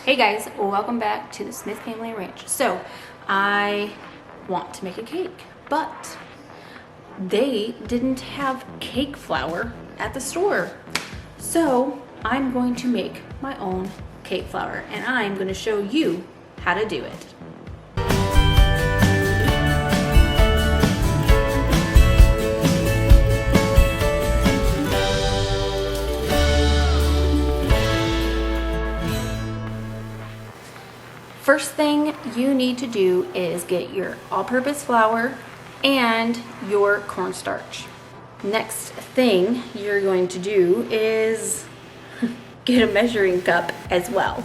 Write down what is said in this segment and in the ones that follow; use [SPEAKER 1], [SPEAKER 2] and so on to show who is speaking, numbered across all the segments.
[SPEAKER 1] Hey guys, welcome back to the Smith Family Ranch. So I want to make a cake, but they didn't have cake flour at the store. So I'm going to make my own cake flour and I'm going to show you how to do it. First thing you need to do is get your all-purpose flour and your cornstarch. Next thing you're going to do is get a measuring cup as well.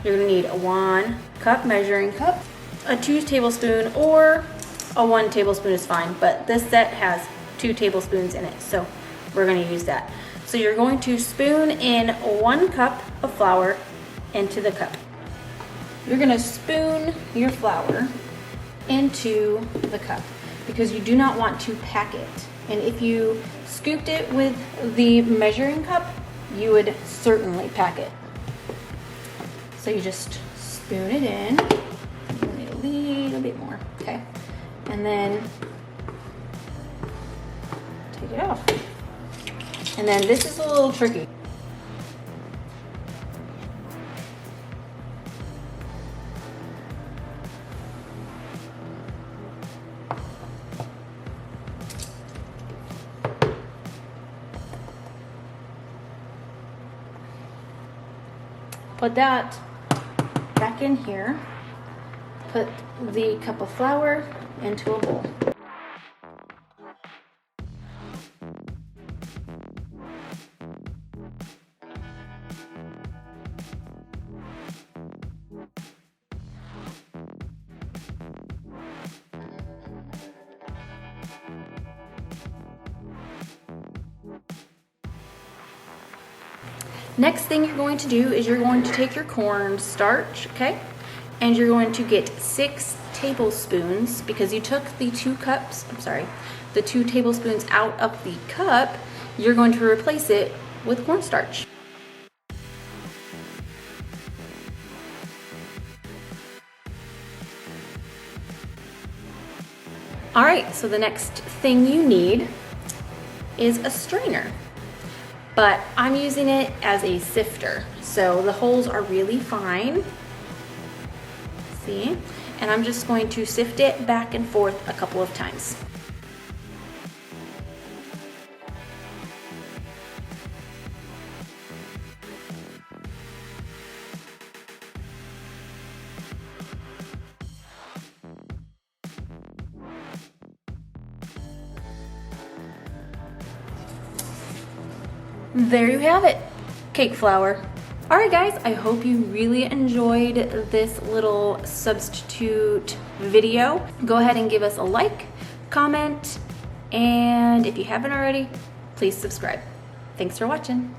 [SPEAKER 1] You're going to need a 1 cup measuring cup, a 2 tablespoon, or a 1 tablespoon is fine, but this set has 2 tablespoons in it, so we're going to use that. So you're going to spoon in 1 cup of flour into the cup. You're gonna spoon your flour into the cup because you do not want to pack it. And if you scooped it with the measuring cup, you would certainly pack it. So you just spoon it in. You need a little bit more, okay? And then take it off. And then this is a little tricky. Put that back in here. Put the cup of flour into a bowl. Next thing you're going to do is you're going to take your cornstarch, okay? And you're going to get 6 tablespoons because you took the 2 tablespoons out of the cup. You're going to replace it with cornstarch. All right, so the next thing you need is a strainer. But I'm using it as a sifter. So the holes are really fine. See? And I'm just going to sift it back and forth a couple of times. There you have it, cake flour. All right guys, I hope you really enjoyed this little substitute video. Go ahead and give us a like, comment, and if you haven't already, please subscribe. Thanks for watching.